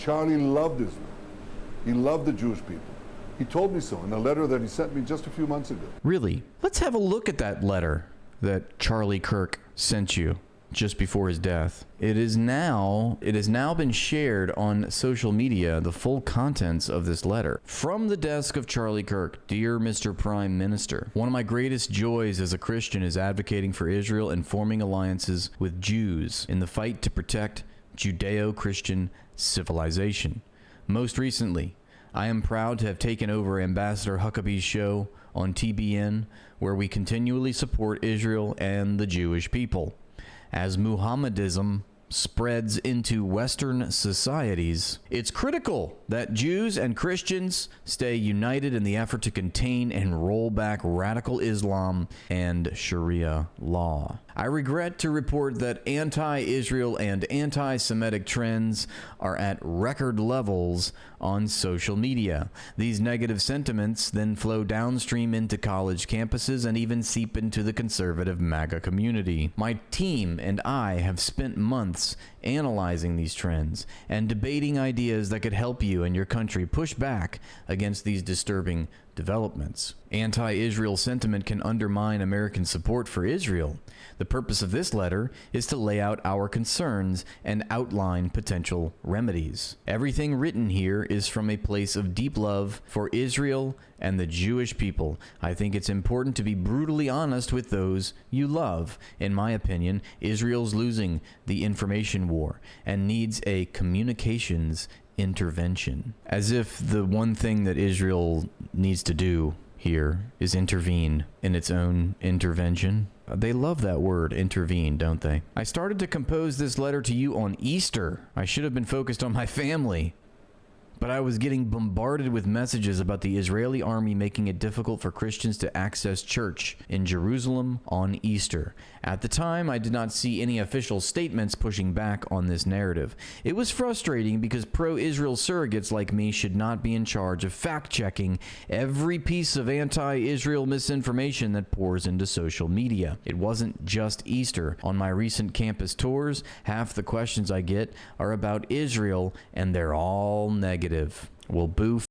Charlie loved Israel. He loved the Jewish people. He told me so in a letter that he sent me just a few months ago. Really? Let's have a look at that letter that Charlie Kirk sent you just before his death. It has now been shared on social media, the full contents of this letter. From the desk of Charlie Kirk, dear Mr. Prime Minister, one of my greatest joys as a Christian is advocating for Israel and forming alliances with Jews in the fight to protect Judeo-Christian civilization. Most recently, I am proud to have taken over Ambassador Huckabee's show on TBN, where we continually support Israel and the Jewish people. As Muhammadism spreads into Western societies, it's critical that Jews and Christians stay united in the effort to contain and roll back radical Islam and Sharia law. I regret to report that anti-Israel and anti-Semitic trends are at record levels on social media. These negative sentiments then flow downstream into college campuses and even seep into the conservative MAGA community. My team and I have spent months analyzing these trends and debating ideas that could help you and your country push back against these disturbing developments. Anti-Israel sentiment can undermine American support for Israel. The purpose of this letter is to lay out our concerns and outline potential remedies. Everything written here is from a place of deep love for Israel and the Jewish people. I think it's important to be brutally honest with those you love. In my opinion, Israel's losing the information war and needs a communications intervention. As if the one thing that Israel needs to do here is intervene in its own intervention. They love that word, intervene, don't they? I started to compose this letter to you on Easter. I should have been focused on my family. But I was getting bombarded with messages about the Israeli army making it difficult for Christians to access church in Jerusalem on Easter. At the time, I did not see any official statements pushing back on this narrative. It was frustrating because pro-Israel surrogates like me should not be in charge of fact-checking every piece of anti-Israel misinformation that pours into social media. It wasn't just Easter. On my recent campus tours, half the questions I get are about Israel, and they're all negative. Well, boo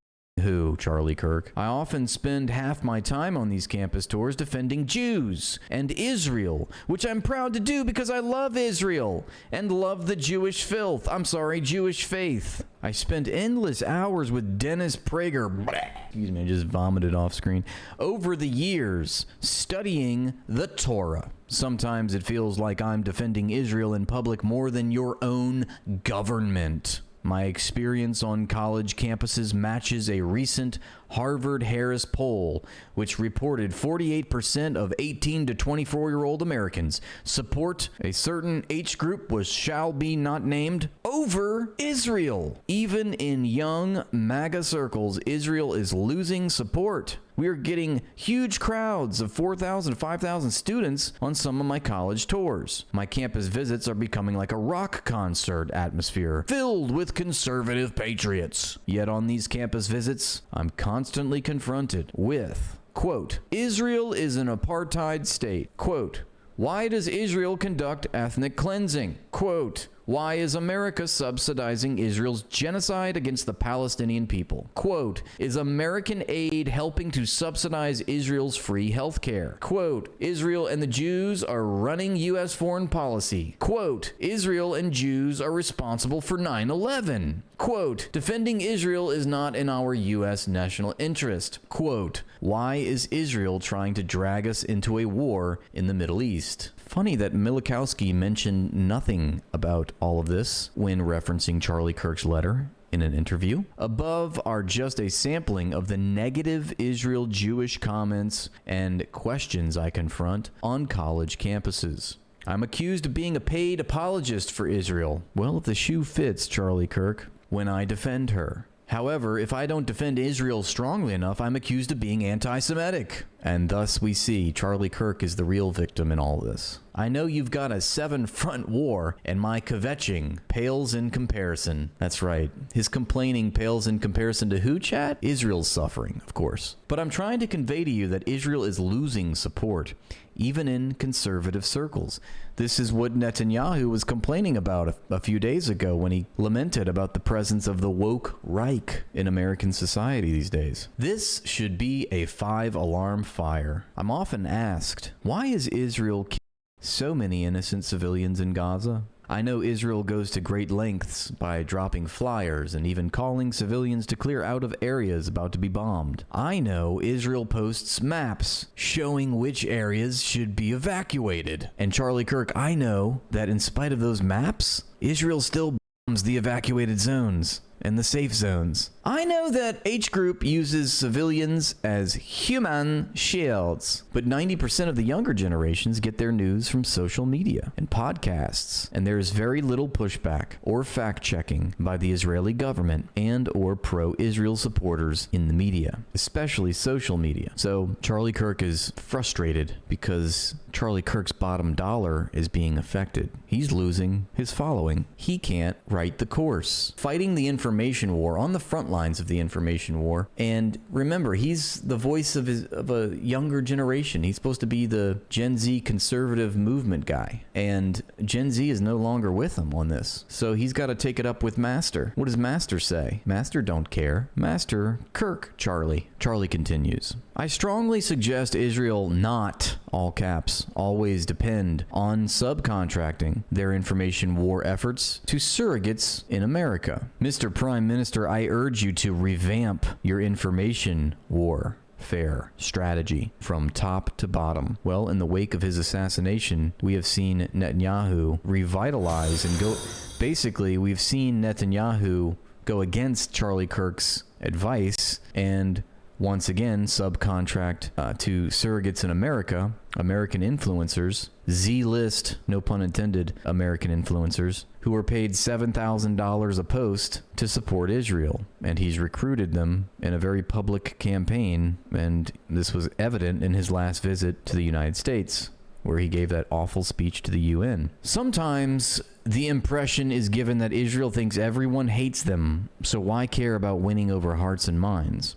who, Charlie Kirk? I often spend half my time on these campus tours defending Jews and Israel, which I'm proud to do because I love Israel and love the Jewish Jewish faith. I spent endless hours with Dennis Prager, excuse me, I just vomited off screen, over the years studying the Torah. Sometimes it feels like I'm defending Israel in public more than your own government. My experience on college campuses matches a recent Harvard-Harris poll, which reported 48% of 18 to 24-year-old Americans support a certain H group was shall be not named over Israel. Even in young MAGA circles, Israel is losing support. We are getting huge crowds of 4,000, 5,000 students on some of my college tours. My campus visits are becoming like a rock concert atmosphere, filled with conservative patriots. Yet on these campus visits, I'm constantly confronted with, quote, Israel is an apartheid state. Quote, why does Israel conduct ethnic cleansing? Quote, why is America subsidizing Israel's genocide against the Palestinian people? Quote, is American aid helping to subsidize Israel's free health care? Quote, Israel and the Jews are running U.S. foreign policy. Quote, Israel and Jews are responsible for 9/11. Quote, defending Israel is not in our U.S. national interest. Quote, why is Israel trying to drag us into a war in the Middle East? Funny that Milikowski mentioned nothing about all of this when referencing Charlie Kirk's letter in an interview. Above are just a sampling of the negative Israel Jewish comments and questions I confront on college campuses. I'm accused of being a paid apologist for Israel. Well, if the shoe fits, Charlie Kirk, when I defend her. However, if I don't defend Israel strongly enough, I'm accused of being anti-Semitic. And thus we see Charlie Kirk is the real victim in all this. I know you've got a 7-front war, and my kvetching pales in comparison. That's right. His complaining pales in comparison to who, chat? Israel's suffering, of course. But I'm trying to convey to you that Israel is losing support. even in conservative circles. This is what Netanyahu was complaining about a few days ago when he lamented about the presence of the woke Reich in American society these days. This should be a 5-alarm fire. I'm often asked, why is Israel killing so many innocent civilians in Gaza? I know Israel goes to great lengths by dropping flyers and even calling civilians to clear out of areas about to be bombed. I know Israel posts maps showing which areas should be evacuated. And Charlie Kirk, I know that in spite of those maps, Israel still bombs the evacuated zones and the safe zones. I know that H Group uses civilians as human shields, but 90% of the younger generations get their news from social media and podcasts, and there is very little pushback or fact-checking by the Israeli government and or pro-Israel supporters in the media, especially social media. So Charlie Kirk is frustrated because Charlie Kirk's bottom dollar is being affected. He's losing his following. He can't write the course. Fighting the information war on the front lines of the information war. And remember, he's the voice of a younger generation. He's supposed to be the Gen Z conservative movement guy. And Gen Z is no longer with him on this. So he's got to take it up with Master. What does Master say? Master don't care. Master Kirk, Charlie. Charlie continues. I strongly suggest Israel not, all caps, always depend on subcontracting their information war efforts to surrogates in America. Mr. Prime Minister, I urge you to revamp your information war fair strategy from top to bottom. Well, in the wake of his assassination, we have seen Netanyahu revitalize and go. Basically, we've seen Netanyahu go against Charlie Kirk's advice and once again subcontract to surrogates in America, American influencers, Z-list, no pun intended, American influencers, who are paid $7,000 a post to support Israel. And he's recruited them in a very public campaign, and this was evident in his last visit to the United States, where he gave that awful speech to the UN. Sometimes the impression is given that Israel thinks everyone hates them, so why care about winning over hearts and minds?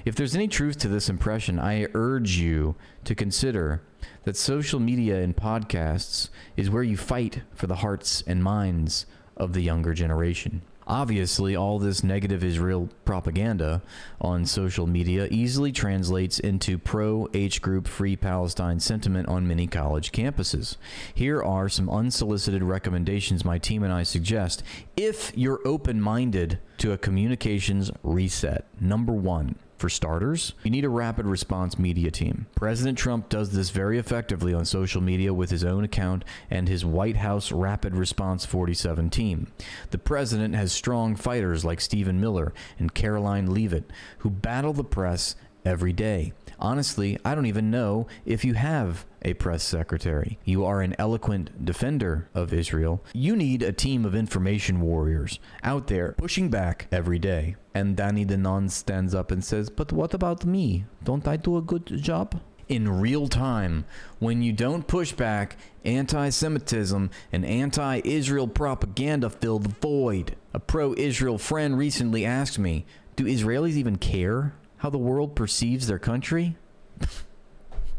If there's any truth to this impression, I urge you to consider that social media and podcasts is where you fight for the hearts and minds of the younger generation. Obviously, all this negative Israel propaganda on social media easily translates into pro-H Group Free Palestine sentiment on many college campuses. Here are some unsolicited recommendations my team and I suggest if you're open-minded to a communications reset. Number 1. For starters, you need a rapid response media team. President Trump does this very effectively on social media with his own account and his White House Rapid Response 47 team. The president has strong fighters like Stephen Miller and Caroline Leavitt who battle the press every day. Honestly, I don't even know if you have a press secretary. You are an eloquent defender of Israel. You need a team of information warriors out there pushing back every day. And Danny Denon stands up and says, but what about me? Don't I do a good job? In real time, when you don't push back, anti-Semitism and anti-Israel propaganda fill the void. A pro-Israel friend recently asked me, do Israelis even care how the world perceives their country?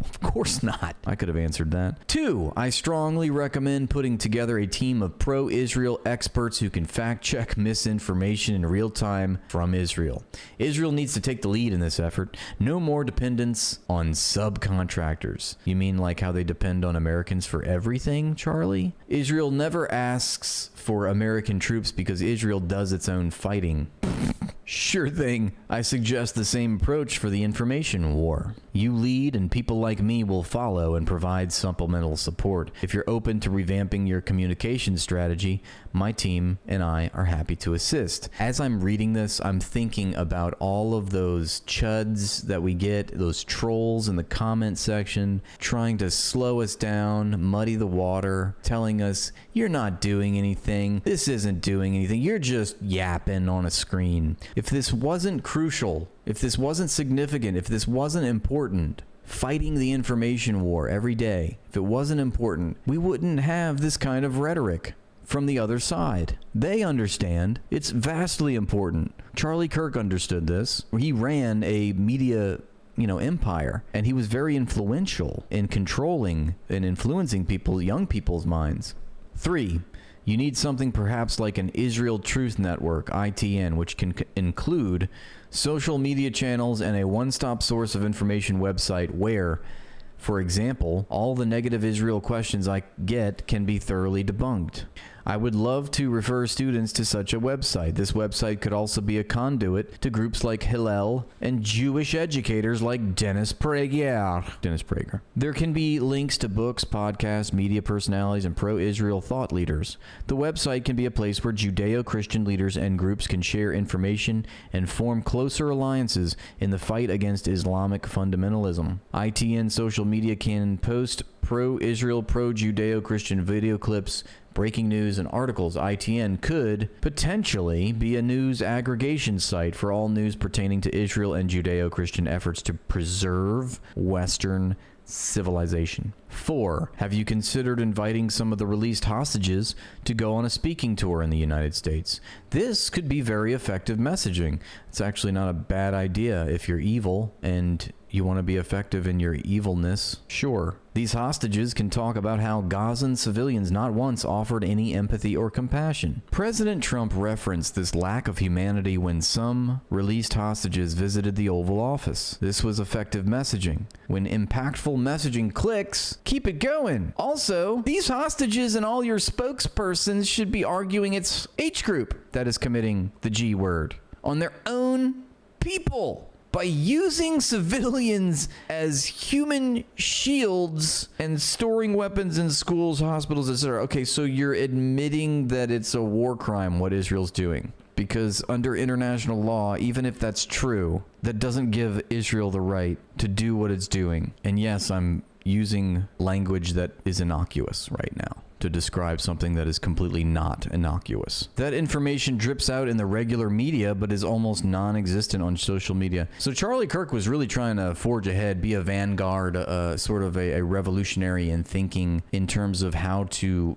Of course not. I could have answered that. 2, I strongly recommend putting together a team of pro-Israel experts who can fact-check misinformation in real time from Israel. Israel needs to take the lead in this effort. No more dependence on subcontractors. You mean like how they depend on Americans for everything, Charlie? Israel never asks for American troops because Israel does its own fighting. Sure thing. I suggest the same approach for the information war. You lead and people like me will follow and provide supplemental support. If you're open to revamping your communication strategy, my team and I are happy to assist. As I'm reading this, I'm thinking about all of those chuds that we get, those trolls in the comment section, trying to slow us down, muddy the water, telling us, you're not doing anything, this isn't doing anything, you're just yapping on a screen. If this wasn't crucial, if this wasn't significant, if this wasn't important, fighting the information war every day, if it wasn't important, we wouldn't have this kind of rhetoric from the other side. They understand it's vastly important. Charlie Kirk understood this. He ran a media empire. And he was very influential in controlling and influencing young people's minds. 3, you need something perhaps like an Israel Truth Network, ITN, which can include social media channels and a one-stop source of information website where, for example, all the negative Israel questions I get can be thoroughly debunked. I would love to refer students to such a website. This website could also be a conduit to groups like Hillel and Jewish educators like Dennis Prager. There can be links to books, podcasts, media personalities, and pro-Israel thought leaders. The website can be a place where Judeo-Christian leaders and groups can share information and form closer alliances in the fight against Islamic fundamentalism. ITN social media can post pro-Israel, pro-Judeo-Christian video clips, breaking news, and articles. ITN could potentially be a news aggregation site for all news pertaining to Israel and Judeo-Christian efforts to preserve Western civilization. 4, have you considered inviting some of the released hostages to go on a speaking tour in the United States? This could be very effective messaging. It's actually not a bad idea if you're evil and you want to be effective in your evilness. Sure, these hostages can talk about how Gazan civilians not once offered any empathy or compassion. President Trump referenced this lack of humanity when some released hostages visited the Oval Office. This was effective messaging. When impactful messaging clicks, keep it going. Also, these hostages and all your spokespersons should be arguing it's H group that is committing the G word on their own people. By using civilians as human shields and storing weapons in schools, hospitals, etc. Okay, so you're admitting that it's a war crime what Israel's doing. Because under international law, even if that's true, that doesn't give Israel the right to do what it's doing. And yes, I'm using language that is innocuous right now to describe something that is completely not innocuous. That information drips out in the regular media, but is almost non-existent on social media. So Charlie Kirk was really trying to forge ahead, be a vanguard, sort of a revolutionary in thinking in terms of how to,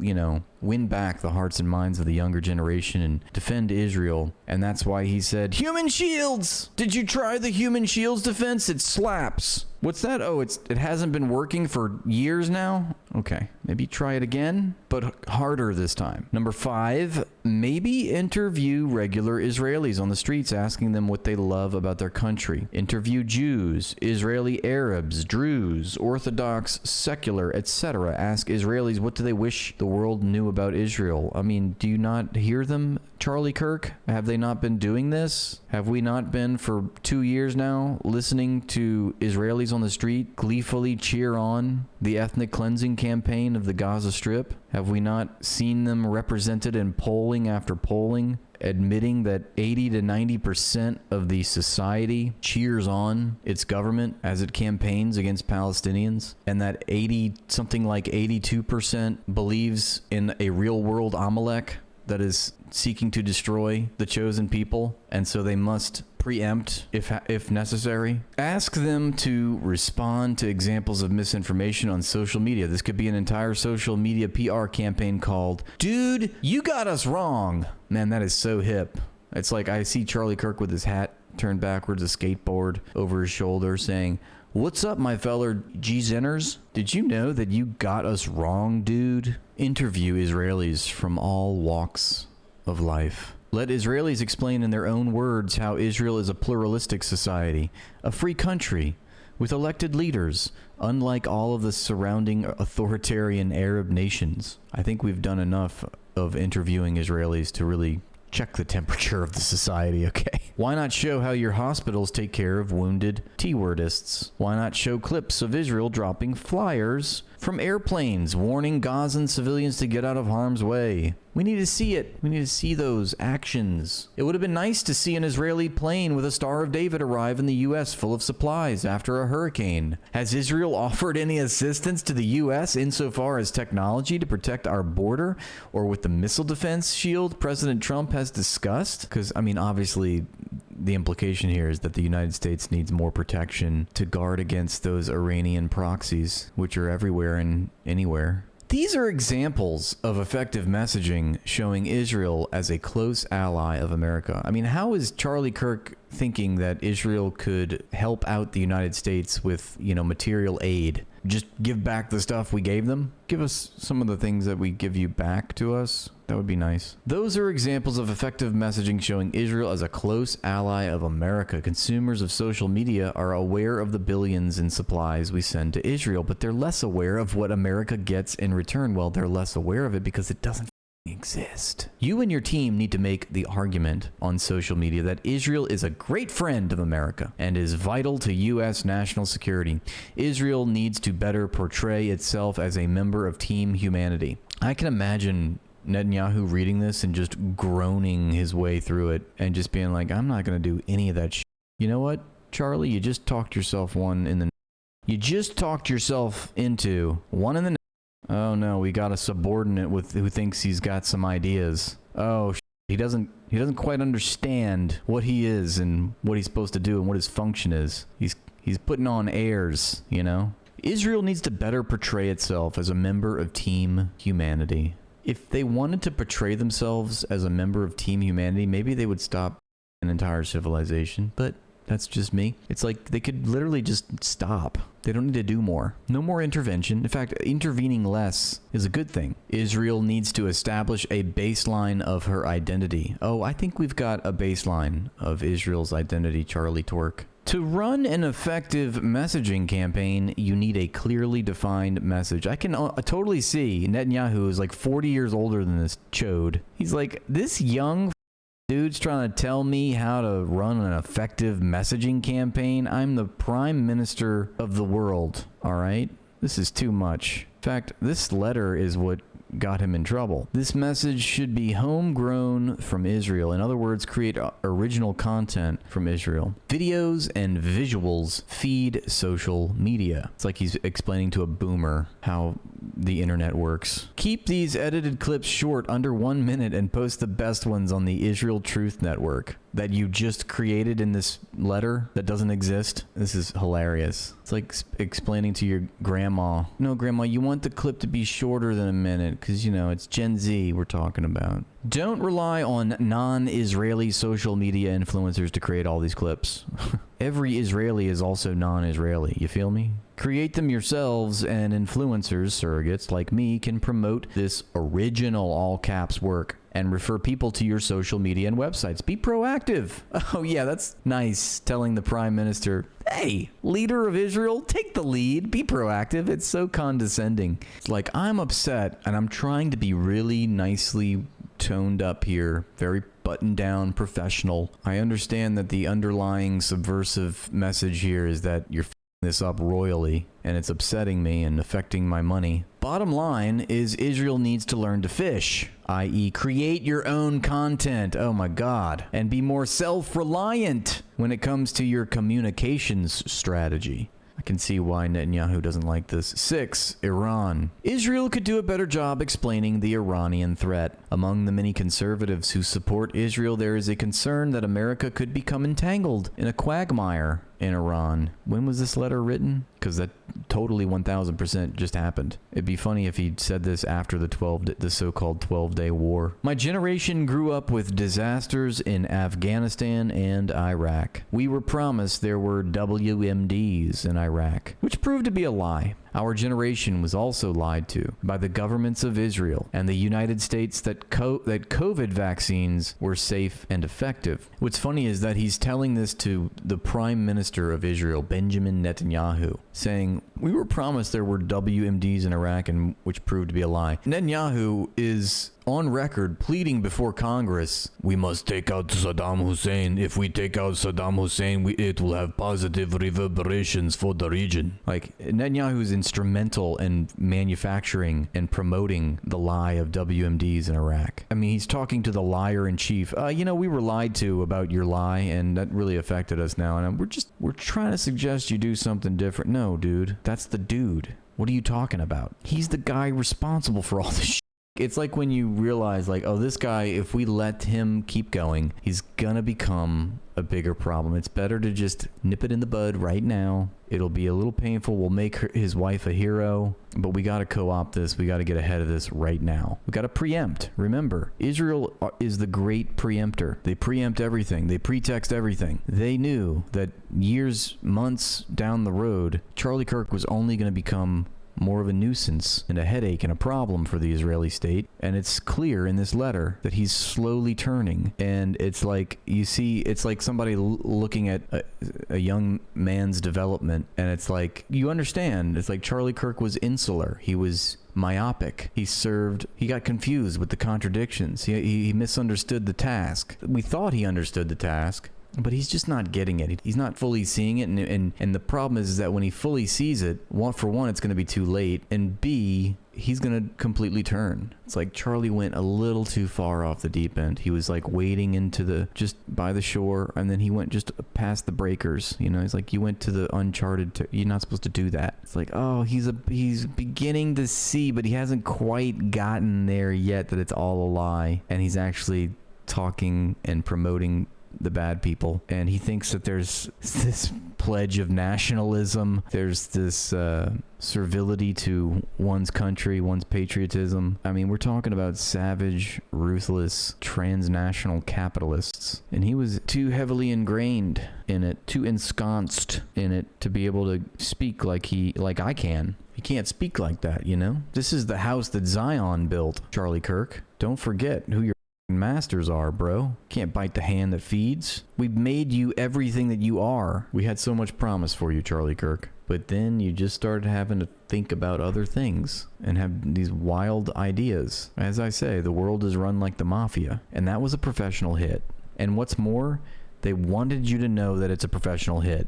win back the hearts and minds of the younger generation and defend Israel. And that's why he said, human shields! Did you try the human shields defense? It slaps. What's that? Oh, it hasn't been working for years now? Okay, maybe try it again, but harder this time. Number 5, maybe interview regular Israelis on the streets, asking them what they love about their country. Interview Jews, Israeli Arabs, Druze, Orthodox, secular, etc. Ask Israelis what do they wish the world knew about Israel. I mean, do you not hear them, Charlie Kirk? Have they not been doing this? Have we not been for 2 years now listening to Israelis on the street gleefully cheer on the ethnic cleansing campaign of the Gaza Strip? Have we not seen them represented in polling after polling, admitting that 80 to 90% of the society cheers on its government as it campaigns against Palestinians, and that 82% believes in a real world Amalek that is seeking to destroy the chosen people, and so they must preempt if necessary. Ask them to respond to examples of misinformation on social media. This could be an entire social media PR campaign called, Dude, You Got Us Wrong. Man, that is so hip. It's like I see Charlie Kirk with his hat turned backwards, a skateboard over his shoulder saying, What's up, my fellow G-Zeners? Did you know that you got us wrong, dude? Interview Israelis from all walks of life. Let Israelis explain in their own words how Israel is a pluralistic society, a free country, with elected leaders, unlike all of the surrounding authoritarian Arab nations. I think we've done enough of interviewing Israelis to really check the temperature of the society, okay? Why not show how your hospitals take care of wounded T-wordists? Why not show clips of Israel dropping flyers from airplanes warning Gazan civilians to get out of harm's way? We need to see it. We need to see those actions. It would have been nice to see an Israeli plane with a Star of David arrive in the U.S. full of supplies after a hurricane. Has Israel offered any assistance to the U.S. insofar as technology to protect our border or with the missile defense shield President Trump has discussed? Because, I mean, obviously, the implication here is that the United States needs more protection to guard against those Iranian proxies, which are everywhere and anywhere. These are examples of effective messaging showing Israel as a close ally of America. I mean, how is Charlie Kirk thinking that Israel could help out the United States with, material aid. Just give back the stuff we gave them. Give us some of the things that we give you back to us. That would be nice. Those are examples of effective messaging showing Israel as a close ally of America. Consumers of social media are aware of the billions in supplies we send to Israel, but they're less aware of what America gets in return. Well, they're less aware of it because it doesn't exist. You and your team need to make the argument on social media that Israel is a great friend of America and is vital to U.S. national security. Israel needs to better portray itself as a member of Team Humanity. I can imagine Netanyahu reading this and just groaning his way through it and just being like, I'm not going to do any of that shit. You know what, Charlie? You just talked yourself into one in the Oh no, we got a subordinate who thinks he's got some ideas. Oh, he doesn't quite understand what he is and what he's supposed to do and what his function is. He's putting on airs, Israel needs to better portray itself as a member of Team Humanity. If they wanted to portray themselves as a member of Team Humanity, maybe they would stop an entire civilization, but that's just me. It's like they could literally just stop. They don't need to do more. No more intervention. In fact, intervening less is a good thing. Israel needs to establish a baseline of her identity. Oh, I think we've got a baseline of Israel's identity, Charlie Torque. To run an effective messaging campaign, you need a clearly defined message. I can totally see Netanyahu is like 40 years older than this chode. He's like, this young dude's trying to tell me how to run an effective messaging campaign. I'm the prime minister of the world, all right? This is too much. In fact, this letter is what got him in trouble. This message should be homegrown from Israel. In other words, create original content from Israel. Videos and visuals feed social media. It's like he's explaining to a boomer how the internet works. Keep these edited clips short, under 1 minute, and post the best ones on the Israel Truth Network that you just created in this letter that doesn't exist. This is hilarious. It's like explaining to your grandma, no, grandma, you want the clip to be shorter than a minute because, it's Gen Z we're talking about. Don't rely on non-Israeli social media influencers to create all these clips. Every Israeli is also non-Israeli. You feel me? Create them yourselves, and influencers, surrogates like me, can promote this original all caps work and refer people to your social media and websites. Be proactive. Oh yeah, that's nice, telling the prime minister, hey, leader of Israel, take the lead, be proactive. It's so condescending. It's like, I'm upset and I'm trying to be really nicely toned up here, very buttoned down, professional. I understand that the underlying subversive message here is that you're this up royally and it's upsetting me and affecting my money. Bottom line is Israel needs to learn to fish, i.e. create your own content, oh my god, and be more self-reliant when it comes to your communications strategy. I can see why Netanyahu doesn't like this. 6. Iran. Israel could do a better job explaining the Iranian threat. Among the many conservatives who support Israel, there is a concern that America could become entangled in a quagmire in Iran. When was this letter written? Because that totally 1000% just happened. It'd be funny if he'd said this after the so-called 12-day war. My generation grew up with disasters in Afghanistan and Iraq. We were promised there were WMDs in Iraq, which proved to be a lie. Our generation was also lied to by the governments of Israel and the United States that COVID vaccines were safe and effective. What's funny is that he's telling this to the Prime Minister of Israel, Benjamin Netanyahu, saying, we were promised there were WMDs in Iraq, and which proved to be a lie. Netanyahu is on record pleading before Congress, we must take out Saddam Hussein. If we take out Saddam Hussein, it will have positive reverberations for the region. Like, Netanyahu is instrumental in manufacturing and promoting the lie of WMDs in Iraq. I mean, he's talking to the liar in chief. We were lied to about your lie, and that really affected us now. And we're trying to suggest you do something different. No, dude, that's the dude. What are you talking about? He's the guy responsible for all this shit. It's like when you realize, like, oh, this guy, if we let him keep going, he's gonna become a bigger problem. It's better to just nip it in the bud right now. It'll be a little painful. We'll make his wife a hero, but we got to co-opt this. We got to get ahead of this right now. We got to preempt. Remember, Israel is the great preemptor. They preempt everything. They pretext everything. They knew that years, months down the road, Charlie Kirk was only going to become more of a nuisance and a headache and a problem for the Israeli state. And it's clear in this letter that he's slowly turning. And it's like, you see, it's like somebody looking at a young man's development, and it's like, you understand, it's like Charlie Kirk was insular. He was myopic. He got confused with the contradictions. He misunderstood the task. We thought he understood the task, but he's just not getting it. He's not fully seeing it, and the problem is that when he fully sees it, for one, it's going to be too late, and B, he's going to completely turn. It's like Charlie went a little too far off the deep end. He was like wading into just by the shore, and then he went just past the breakers. You know, he's like, you went to the uncharted, you're not supposed to do that. It's like, oh, he's beginning to see, but he hasn't quite gotten there yet that it's all a lie, and he's actually talking and promoting the bad people, and he thinks that there's this pledge of nationalism, there's this servility to one's country, one's patriotism. I mean, we're talking about savage, ruthless, transnational capitalists, and he was too heavily ingrained in it, too ensconced in it to be able to speak like I can. He can't speak like that, you know? This is the house that Zion built, Charlie Kirk. Don't forget who your masters are, bro. Can't bite the hand that feeds. We've made you everything that you are. We had so much promise for you, Charlie Kirk. But then you just started having to think about other things and have these wild ideas. As I say, the world is run like the mafia. And that was a professional hit. And what's more, they wanted you to know that it's a professional hit.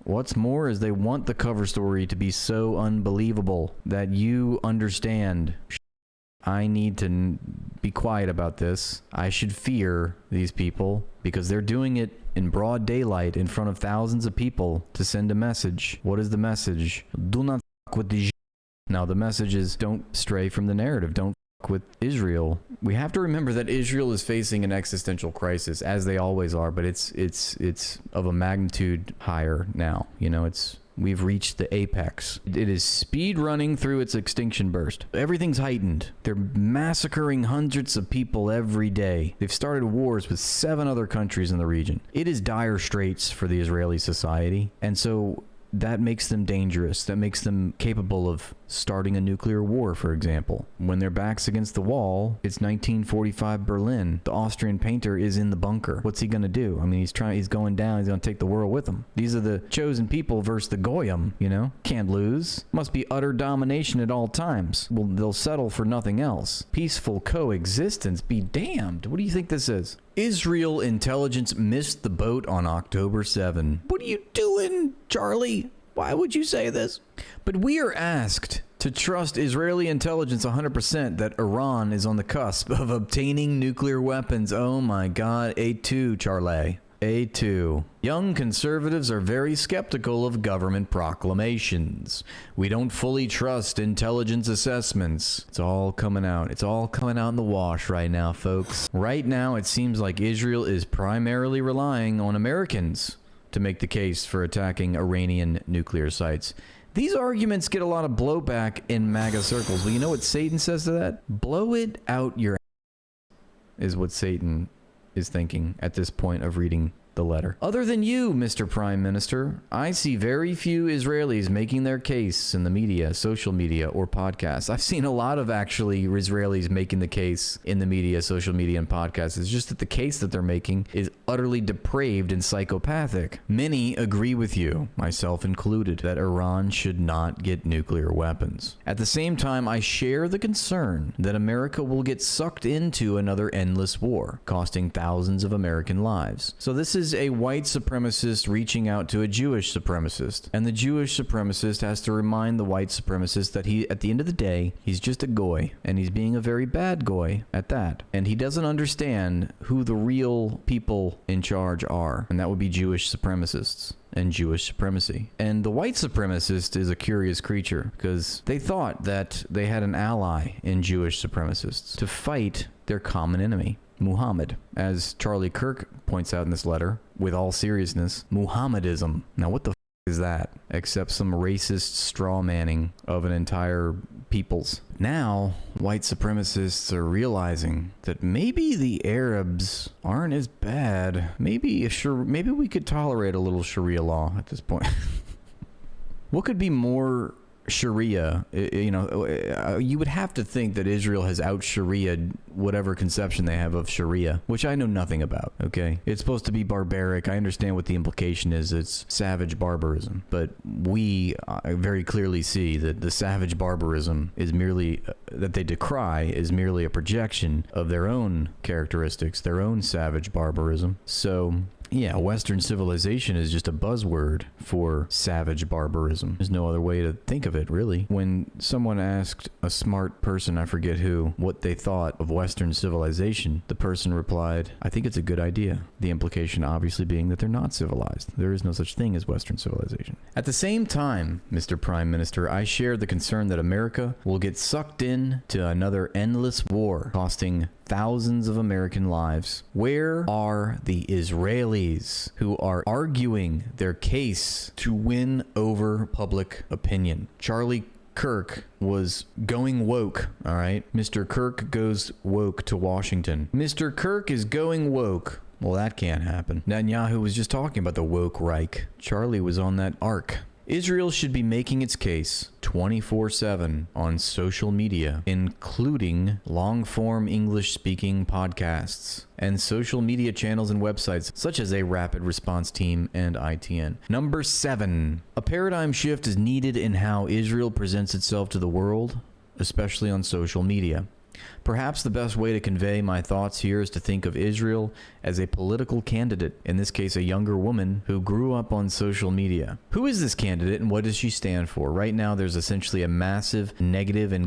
What's more is they want the cover story to be so unbelievable that you understand, I need to be quiet about this. I should fear these people because they're doing it in broad daylight in front of thousands of people to send a message. What is the message? Do not fuck with the Now the message is, don't stray from the narrative. Don't fuck with Israel. We have to remember that Israel is facing an existential crisis, as they always are, but it's of a magnitude higher now. You know, we've reached the apex. It is speed running through its extinction burst. Everything's heightened. They're massacring hundreds of people every day. They've started wars with 7 other countries in the region. It is dire straits for the Israeli society. And so that makes them dangerous. That makes them capable of starting a nuclear war, for example. When their back's against the wall, it's 1945 Berlin. The Austrian painter is in the bunker. What's he going to do? I mean, he's going down. He's going to take the world with him. These are the chosen people versus the Goyim, you know? Can't lose. Must be utter domination at all times. Well, they'll settle for nothing else. Peaceful coexistence, be damned. What do you think this is? Israel intelligence missed the boat on October 7. What are you doing, Charlie? Why would you say this? But we are asked to trust Israeli intelligence 100% that Iran is on the cusp of obtaining nuclear weapons. Oh my God. A2, Charlie. A2. Young conservatives are very skeptical of government proclamations. We don't fully trust intelligence assessments. It's all coming out. It's all coming out in the wash right now, folks. Right now, it seems like Israel is primarily relying on Americans to make the case for attacking Iranian nuclear sites. These arguments get a lot of blowback in MAGA circles. Well, you know what Satan says to that? Blow it out your ass, is what Satan is thinking at this point of reading the letter. Other than you, Mr. Prime Minister, I see very few Israelis making their case in the media, social media, or podcasts. I've seen a lot of actually Israelis making the case in the media, social media, and podcasts. It's just that the case that they're making is utterly depraved and psychopathic. Many agree with you, myself included, that Iran should not get nuclear weapons. At the same time, I share the concern that America will get sucked into another endless war, costing thousands of American lives. So this is is a white supremacist reaching out to a Jewish supremacist. And the Jewish supremacist has to remind the white supremacist that he, at the end of the day, he's just a goy. And he's being a very bad goy at that. And he doesn't understand who the real people in charge are. And that would be Jewish supremacists and Jewish supremacy. And the white supremacist is a curious creature because they thought that they had an ally in Jewish supremacists to fight their common enemy, Muhammad. As Charlie Kirk points out in this letter, with all seriousness, Muhammadism. Now what the is that except some racist straw manning of an entire peoples? Now, white supremacists are realizing that maybe the Arabs aren't as bad. Maybe we could tolerate a little Sharia law at this point. What could be more Sharia? You would have to think that Israel has out Sharia'd whatever conception they have of Sharia, which I know nothing about, okay? It's supposed to be barbaric. I understand what the implication is. It's savage barbarism. But we very clearly see that the savage barbarism is merely, that they decry, is merely a projection of their own characteristics, their own savage barbarism. So yeah, Western civilization is just a buzzword for savage barbarism. There's no other way to think of it, really. When someone asked a smart person, I forget who, what they thought of Western civilization, the person replied, "I think it's a good idea." The implication obviously being that they're not civilized. There is no such thing as Western civilization. At the same time, Mr. Prime Minister, I share the concern that America will get sucked in to another endless war, costing thousands of American lives. Where are the Israelis who are arguing their case to win over public opinion? Charlie Kirk was going woke, all right? Mr. Kirk goes woke to Washington. Mr. Kirk is going woke. Well, that can't happen. Netanyahu was just talking about the woke Reich. Charlie was on that arc. Israel should be making its case 24/7 on social media, including long-form English-speaking podcasts and social media channels and websites such as a Rapid Response Team and ITN. Number 7, a paradigm shift is needed in how Israel presents itself to the world, especially on social media. Perhaps the best way to convey my thoughts here is to think of Israel as a political candidate, in this case a younger woman who grew up on social media. Who is this candidate and what does she stand for? Right now there's essentially a massive negative and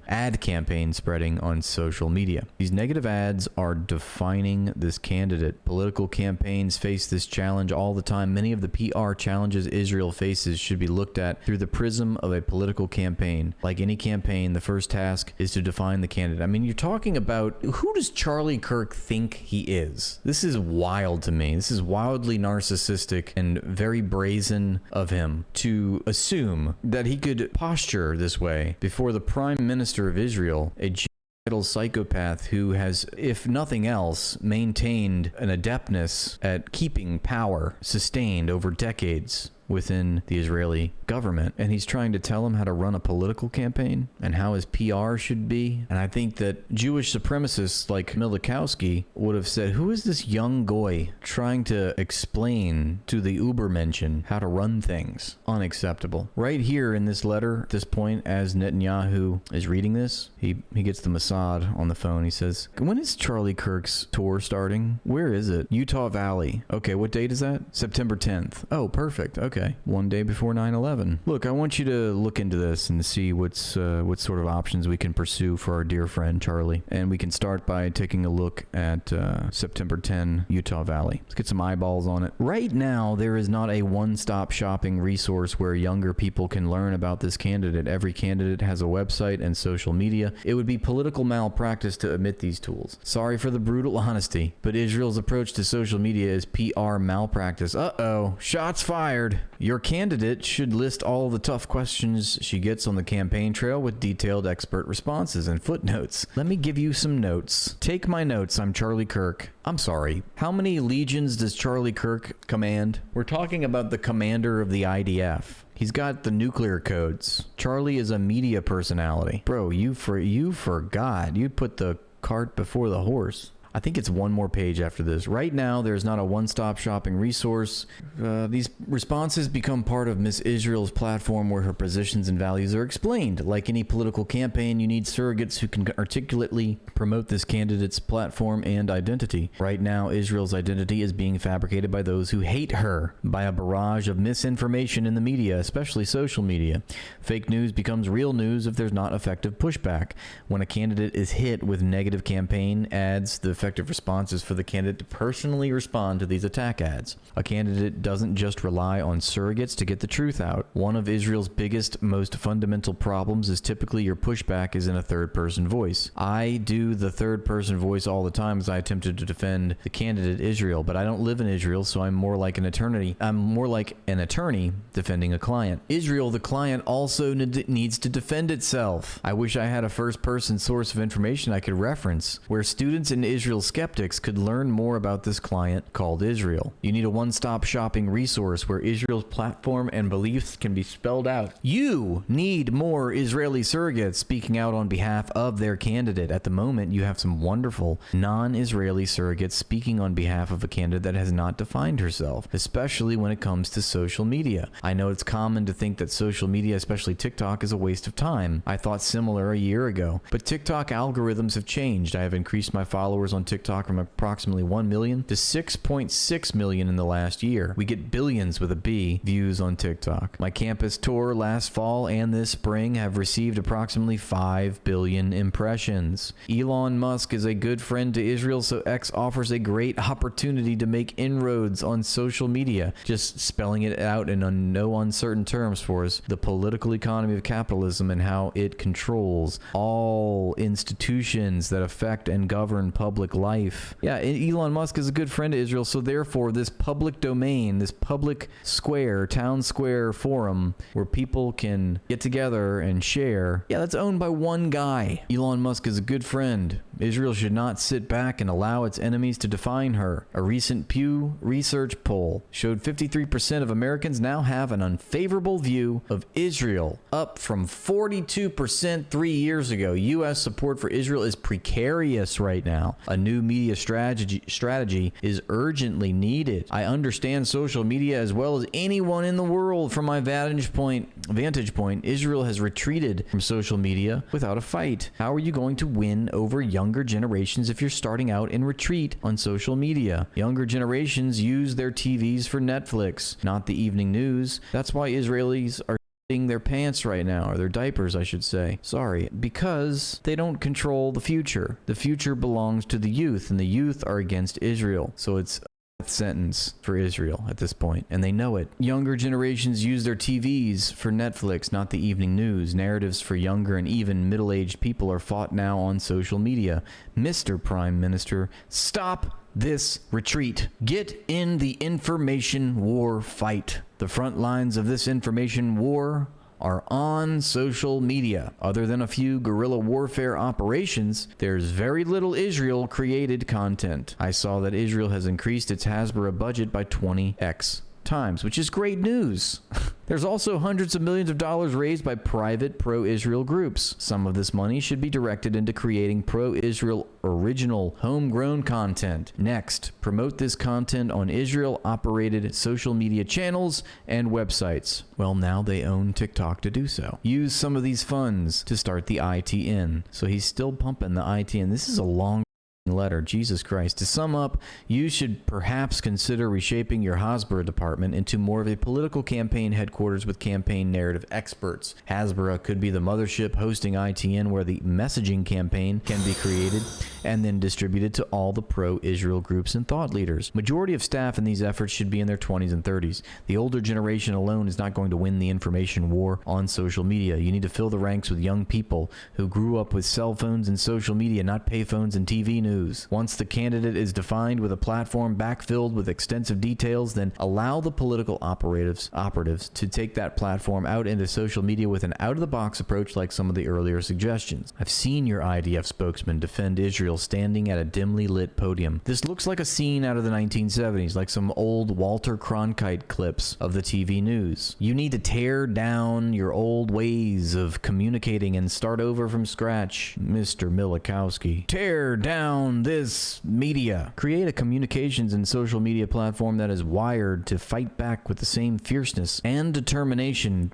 ad campaign spreading on social media. These negative ads are defining this candidate. Political campaigns face this challenge all the time. Many of the PR challenges Israel faces should be looked at through the prism of a political campaign. Like any campaign, the first task is to define the candidate. I mean, you're talking about, who does Charlie Kirk think he is? This is wild to me. This is wildly narcissistic and very brazen of him to assume that he could posture this way before the Prime Minister of Israel, a genocidal psychopath who has, if nothing else, maintained an adeptness at keeping power sustained over decades within the Israeli government. And he's trying to tell him how to run a political campaign and how his PR should be. And I think that Jewish supremacists like Milikowski would have said, who is this young goy trying to explain to the Ubermenschen how to run things? Unacceptable. Right here in this letter, at this point, as Netanyahu is reading this, he gets the Mossad on the phone. He says, when is Charlie Kirk's tour starting? Where is it? Utah Valley. Okay, what date is that? September 10th. Oh, perfect. Okay. One day before 9/11. Look, I want you to look into this and see what sort of options we can pursue for our dear friend Charlie. And we can start by taking a look at September 10, Utah Valley. Let's get some eyeballs on it. Right now, there is not a one-stop shopping resource where younger people can learn about this candidate. Every candidate has a website and social media. It would be political malpractice to omit these tools. Sorry for the brutal honesty, but Israel's approach to social media is PR malpractice. Uh-oh, shots fired. Your candidate should list all the tough questions she gets on the campaign trail with detailed expert responses and footnotes. Let me give you some notes. Take my notes. I'm Charlie Kirk. I'm sorry. How many legions does Charlie Kirk command? We're talking about the commander of the IDF. He's got the nuclear codes. Charlie is a media personality. Bro, you forgot. You put the cart before the horse. I think it's one more page after this. Right now, there's not a one-stop shopping resource. These responses become part of Miss Israel's platform where her positions and values are explained. Like any political campaign, you need surrogates who can articulately promote this candidate's platform and identity. Right now, Israel's identity is being fabricated by those who hate her, by a barrage of misinformation in the media, especially social media. Fake news becomes real news if there's not effective pushback. When a candidate is hit with negative campaign ads, the effective response is for the candidate to personally respond to these attack ads. A candidate doesn't just rely on surrogates to get the truth out. One of Israel's biggest, most fundamental problems is typically your pushback is in a third-person voice. I do the third-person voice all the time as I attempted to defend the candidate Israel, but I don't live in Israel, so I'm more like an attorney. I'm more like an attorney defending a client. Israel, the client, also needs to defend itself. I wish I had a first-person source of information I could reference, where students and Israel skeptics could learn more about this client called Israel. You need a one-stop shopping resource where Israel's platform and beliefs can be spelled out. You need more Israeli surrogates speaking out on behalf of their candidate. At the moment, you have some wonderful non-Israeli surrogates speaking on behalf of a candidate that has not defined herself, especially when it comes to social media. I know it's common to think that social media, especially TikTok, is a waste of time. I thought similar a year ago, but TikTok algorithms have changed. I have increased my followers on TikTok from approximately 1 million to 6.6 million in the last year. We get billions with a B views on TikTok. My campus tour last fall and this spring have received approximately 5 billion impressions. Elon Musk is a good friend to Israel, so X offers a great opportunity to make inroads on social media. Just spelling it out in no uncertain terms for us, the political economy of capitalism and how it controls all institutions that affect and govern public life. Yeah, Elon Musk is a good friend to Israel, so therefore this public domain, this public square, town square forum where people can get together and share, yeah, that's owned by one guy. Elon Musk is a good friend. Israel should not sit back and allow its enemies to define her. A recent Pew Research poll showed 53% of Americans now have an unfavorable view of Israel, up from 42% 3 years ago. U.S. support for Israel is precarious right now. A new media strategy is urgently needed. I understand social media as well as anyone in the world. From my vantage point, Israel has retreated from social media without a fight. How are you going to win over younger generations if you're starting out in retreat on social media? Younger generations use their TVs for Netflix, not the evening news. That's why Israelis are their pants right now, or their diapers, I should say. Sorry, because they don't control the future. The future belongs to the youth, and the youth are against Israel. So it's a death sentence for Israel at this point, and they know it. Younger generations use their TVs for Netflix, not the evening news. Narratives for younger and even middle-aged people are fought now on social media. Mr. Prime Minister, stop this retreat. Get in the information war fight. The front lines of this information war are on social media. Other than a few guerrilla warfare operations, there's very little Israel created content. I saw that Israel has increased its Hasbara budget by 20x times, which is great news. There's also hundreds of millions of dollars raised by private pro-Israel groups. Some of this money should be directed into creating pro-Israel original homegrown content. Next, promote this content on Israel-operated social media channels and websites. Well, now they own TikTok to do so. Use some of these funds to start the ITN. So he's still pumping the ITN. This is a long letter. Jesus Christ. To sum up, you should perhaps consider reshaping your Hasbara department into more of a political campaign headquarters with campaign narrative experts. Hasbara could be the mothership hosting ITN, where the messaging campaign can be created and then distributed to all the pro-Israel groups and thought leaders. Majority of staff in these efforts should be in their 20s and 30s. The older generation alone is not going to win the information war on social media. You need to fill the ranks with young people who grew up with cell phones and social media, not payphones and TV news. Once the candidate is defined with a platform backfilled with extensive details, then allow the political operatives to take that platform out into social media with an out-of-the-box approach like some of the earlier suggestions. I've seen your IDF spokesman defend Israel standing at a dimly lit podium. This looks like a scene out of the 1970s, like some old Walter Cronkite clips of the TV news. You need to tear down your old ways of communicating and start over from scratch, Mr. Milikowski. Tear down down this media. Create a communications and social media platform that is wired to fight back with the same fierceness and determination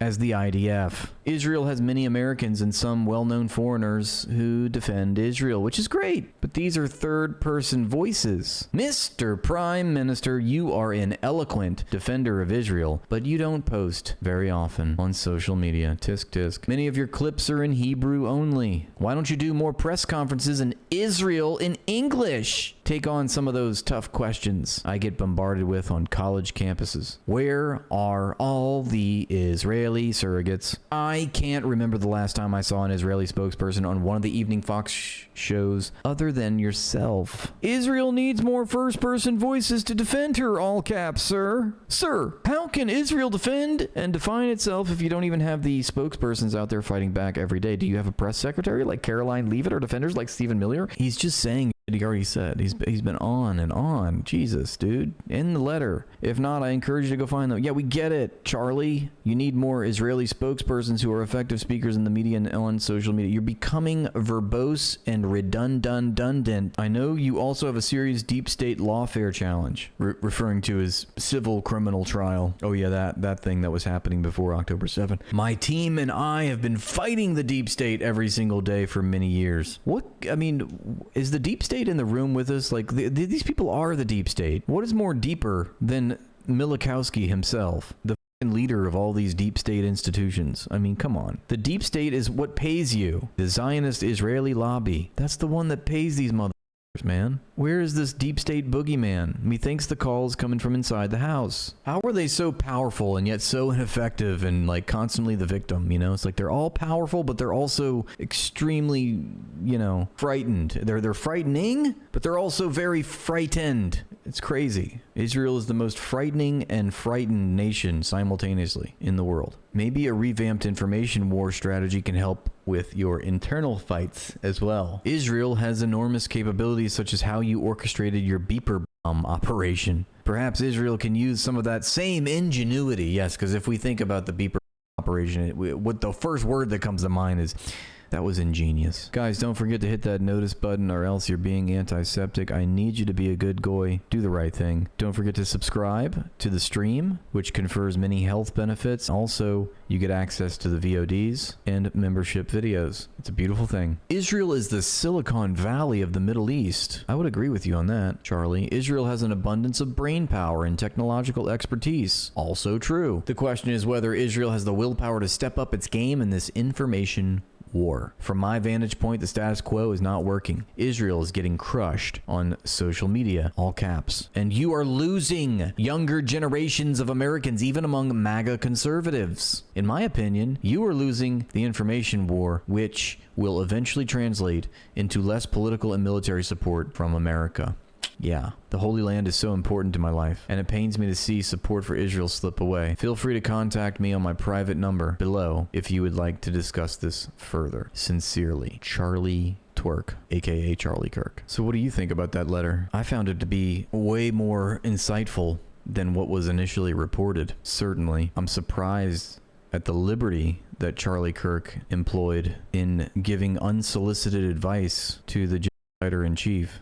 as the IDF. Israel has many Americans and some well-known foreigners who defend Israel, which is great, but these are third-person voices. Mr. Prime Minister, you are an eloquent defender of Israel, but you don't post very often on social media. Tisk tisk. Many of your clips are in Hebrew only. Why don't you do more press conferences in Israel in English? Take on some of those tough questions I get bombarded with on college campuses. Where are all the Israeli surrogates? I can't remember the last time I saw an Israeli spokesperson on one of the evening Fox shows other than yourself. Israel needs more first-person voices to defend her, all caps, sir. Sir, how can Israel defend and define itself if you don't even have the spokespersons out there fighting back every day? Do you have a press secretary like Caroline Leavitt or defenders like Stephen Miller? He's just saying he already said. He's been on and on. Jesus, dude. In the letter. If not, I encourage you to go find them. Yeah, we get it, Charlie. You need more Israeli spokespersons who are effective speakers in the media and on social media. You're becoming verbose and redundant. I know you also have a serious deep state lawfare challenge, referring to his civil criminal trial. Oh yeah, that thing that was happening before October 7th. My team and I have been fighting the deep state every single day for many years. Is the deep state in the room with us? Like, these people are the deep state. What is more deeper than Milikowski himself, the leader of all these deep state institutions? I mean, come on. The deep state is what pays you. The Zionist Israeli lobby. That's the one that pays these motherfuckers, man. Where is this deep state boogeyman? Methinks the call is coming from inside the house. How are they so powerful and yet so ineffective and like constantly the victim? You know, it's like they're all powerful, but they're also extremely, frightened. They're frightening, but they're also very frightened. It's crazy. Israel is the most frightening and frightened nation simultaneously in the world. Maybe a revamped information war strategy can help with your internal fights as well. Israel has enormous capabilities such as how you orchestrated your beeper bomb operation. Perhaps Israel can use some of that same ingenuity. Yes, because if we think about the beeper operation, what the first word that comes to mind is, that was ingenious. Guys, don't forget to hit that notice button or else you're being antiseptic. I need you to be a good goy. Do the right thing. Don't forget to subscribe to the stream, which confers many health benefits. Also, you get access to the VODs and membership videos. It's a beautiful thing. Israel is the Silicon Valley of the Middle East. I would agree with you on that, Charlie. Israel has an abundance of brain power and technological expertise. Also true. The question is whether Israel has the willpower to step up its game in this information war. From my vantage point, the status quo is not working. Israel is getting crushed on social media, all caps. And you are losing younger generations of Americans, even among MAGA conservatives. In my opinion, you are losing the information war, which will eventually translate into less political and military support from America. Yeah, the Holy Land is so important to my life, and it pains me to see support for Israel slip away. Feel free to contact me on my private number below if you would like to discuss this further. Sincerely, Charlie Twerk, aka Charlie Kirk. So what do you think about that letter? I found it to be way more insightful than what was initially reported. Certainly, I'm surprised at the liberty that Charlie Kirk employed in giving unsolicited advice to the Fighter-in-Chief.